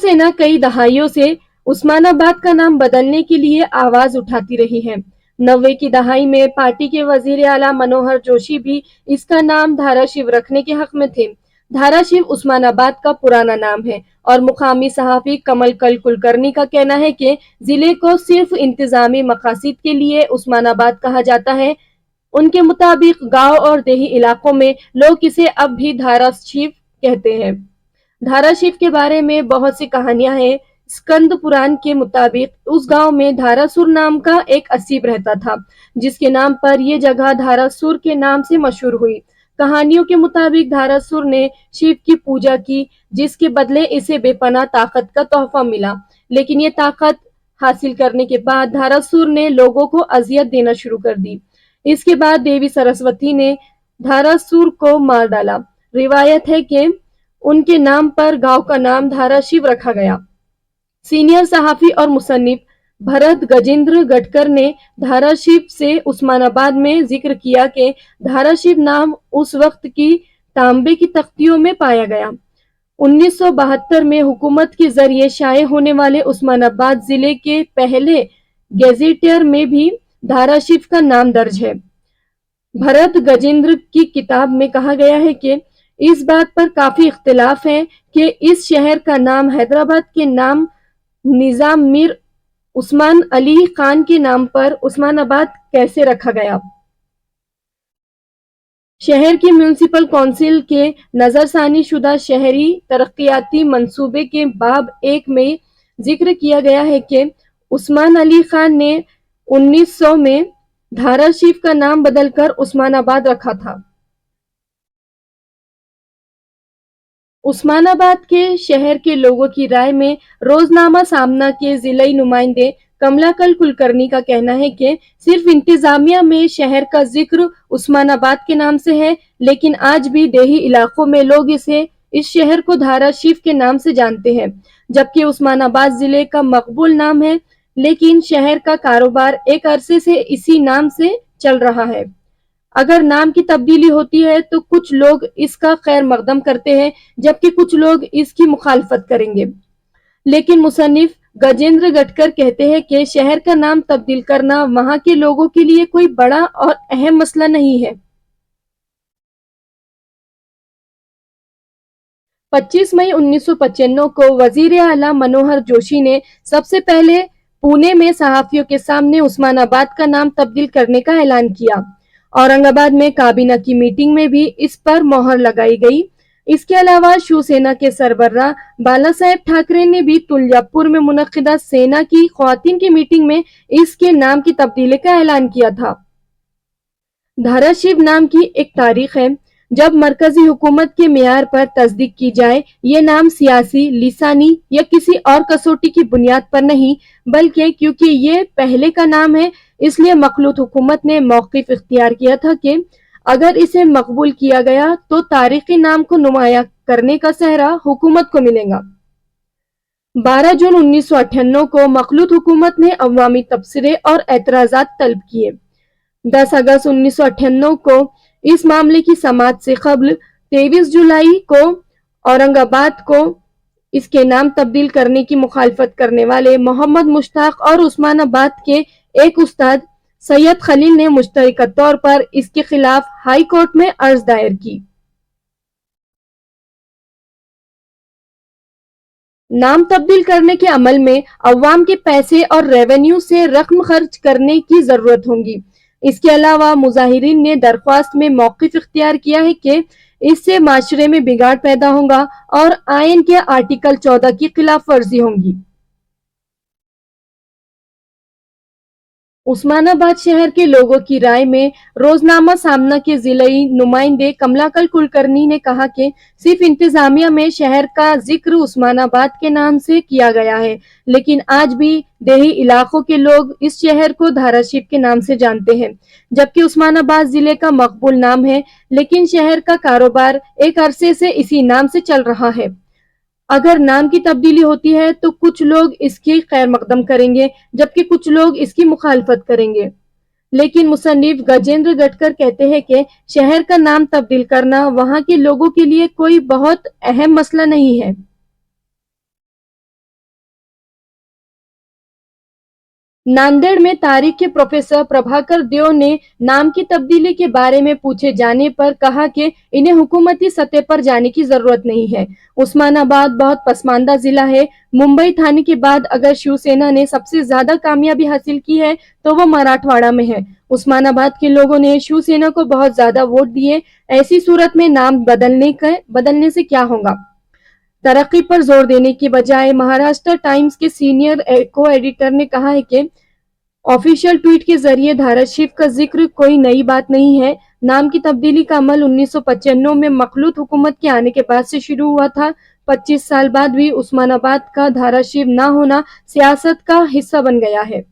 सेना कई दहाइयों से उस्मानाबाद का नाम बदलने के लिए आवाज उठाती रही है। 90 की दहाई में पार्टी के वजीर आला मनोहर जोशी भी इसका नाम धाराशिव रखने के हक में थे। धाराशिव उस्मानाबाद का पुराना नाम है और मुकामी सहाफी कमल कल कुलकर्णी का कहना है कि जिले को सिर्फ इंतजामी मकासद के लिए उस्मानाबाद कहा जाता है। उनके मुताबिक गांव और देही इलाकों में लोग इसे अब भी धाराशिव कहते हैं। धाराशिव के बारे में बहुत सी कहानियां हैं। स्कंद पुराण के मुताबिक उस गांव में धारासुर नाम का एक असीब रहता था, जिसके नाम पर यह जगह धारासुर के नाम से मशहूर हुई। कहानियों के मुताबिक धारासुर ने शिव की पूजा की, जिसके बदले इसे बेपनाह ताकत का तोहफा मिला। लेकिन ये ताकत हासिल करने के बाद धारासुर ने लोगों को अजियत देना शुरू कर दी। इसके बाद देवी सरस्वती ने धारासुर को मार डाला। रिवायत है कि उनके नाम पर गांव का नाम धाराशिव रखा गया। सीनियर सहाफी और मुसन्निफ भरत गजेंद्र गटकर ने धाराशिव से उस्मानाबाद में जिक्र किया कि धाराशिव नाम उस वक्त की तांबे की तख्तियों में पाया गया। 1972 में हुकूमत के जरिए शाये होने वाले उस्मानाबाद जिले के पहले गेजेटियर में भी धाराशिव का नाम दर्ज है। भरत गजेंद्र की किताब में कहा गया है कि इस बात पर काफी इख्तिलाफ है कि इस शहर का नाम हैदराबाद के नाम निजाम मीर उस्मान अली खान के नाम पर उस्मानाबाद कैसे रखा गया। शहर की म्यूनिसिपल काउंसिल के नजरसानी शुदा शहरी तरक्याती मंसूबे के बाब 1 में जिक्र किया गया है कि उस्मान अली खान ने 1900 में धाराशिव का नाम बदलकर उस्मानाबाद रखा था। उस्मानाबाद के शहर के लोगों की राय में रोजनामा सामना के जिलाई नुमाइंदे कमलाकल कुलकर्णी का कहना है कि सिर्फ इंतजामिया में शहर का जिक्र उस्मानाबाद के नाम से है, लेकिन आज भी देही इलाकों में लोग इस शहर को धाराशिव के नाम से जानते हैं। जबकि उस्मानाबाद जिले का मकबूल नाम है, लेकिन शहर का कारोबार एक अरसे से इसी नाम से चल रहा है। अगर नाम की तब्दीली होती है तो कुछ लोग इसका खैर मकदम करते हैं, जबकि कुछ लोग इसकी मुखालफत करेंगे। लेकिन मुसन्निफ गजेंद्र गटकर कहते हैं कि शहर का नाम तब्दील करना वहां के लोगों के लिए कोई बड़ा और अहम मसला नहीं है। 25 मई 1995 को वजीर आला मनोहर जोशी ने सबसे पहले पुणे में सहाफियों के सामने उस्मानाबाद का नाम तब्दील करने का ऐलान किया। औरंगाबाद में काबीना की मीटिंग में भी इस पर मोहर लगाई गई। इसके अलावा शिवसेना के सरबराह बाला साहेब ठाकरे ने भी तुलजापुर में मुनक्किदा सेना की ख्वातीन की मीटिंग में इसके नाम की तब्दीली का ऐलान किया था। धाराशिव नाम की एक तारीख है जब मरकजी हुकूमत के मेयार पर तस्दीक की जाए। ये नाम सियासी, लिसानी या किसी और कसौटी की बुनियाद पर नहीं, बल्कि क्योंकि ये पहले का नाम है, इसलिए मखलूत हुकूमत ने मौक़िफ़ इख्तियार किया था कि अगर इसे मकबूल किया गया तो तारीखी नाम को नुमाया करने का सहरा हुकूमत को मिलेगा। 12 जून 1998 को मखलूत हुकूमत ने अवामी तबसरे और एतराज़ात तलब किए। 10 अगस्त 1998 को इस मामले की समाअत से कबल 23 जुलाई को औरंगाबाद को इसके नाम तब्दील करने की मुखालफत करने वाले मोहम्मद मुश्ताक और उस्मानाबाद के एक उस्ताद सैयद खलील ने मुश्तरका तौर पर इसके खिलाफ हाई कोर्ट में अर्ज दायर की। नाम तब्दील करने के अमल में अवाम के पैसे और रेवेन्यू से रकम खर्च करने की जरूरत होगी। इसके अलावा मुजाहिरीन ने दरख्वास्त में मौक़िफ़ इख्तियार किया है कि इससे माशरे में बिगाड़ पैदा होगा और आइन के आर्टिकल 14 की खिलाफ वर्जी होगी। उस्मानाबाद शहर के लोगों की राय में रोजनामा सामना के जिलाई नुमाइंदे कमलाकल कुलकर्णी ने कहा कि सिर्फ इंतजामिया में शहर का जिक्र उस्मानाबाद के नाम से किया गया है, लेकिन आज भी देही इलाकों के लोग इस शहर को धाराशिव के नाम से जानते हैं। जबकि उस्मानाबाद जिले का मकबूल नाम है, लेकिन शहर का कारोबार एक अरसे से इसी नाम से चल रहा है। अगर नाम की तब्दीली होती है तो कुछ लोग इसकी खैर मकदम करेंगे, जबकि कुछ लोग इसकी मुखालफत करेंगे। लेकिन मुसन्निफ गजेंद्र गटकर कहते हैं कि शहर का नाम तब्दील करना वहां के लोगों के लिए कोई बहुत अहम मसला नहीं है। नांदेड़ में तारीख के प्रोफेसर प्रभाकर देव ने नाम की तब्दीली के बारे में पूछे जाने पर कहा कि इन्हें हुकूमती सतह पर जाने की जरूरत नहीं है। उस्मानाबाद बहुत पसमानदा जिला है। मुंबई थाने के बाद अगर शिवसेना ने सबसे ज्यादा कामयाबी हासिल की है तो वो मराठवाड़ा में है। उस्मानाबाद के लोगों ने शिवसेना को बहुत ज्यादा वोट दिए। ऐसी सूरत में नाम बदलने से क्या होगा? तरक्की पर जोर देने की बजाय महाराष्ट्र टाइम्स के सीनियर को एडिटर ने कहा है कि ऑफिशियल ट्वीट के जरिए धाराशिव का जिक्र कोई नई बात नहीं है। नाम की तब्दीली का अमल 1995 में मखलूत हुकूमत के आने के बाद से शुरू हुआ था। 25 साल बाद भी उस्मानाबाद का धाराशिव ना होना सियासत का हिस्सा बन गया है।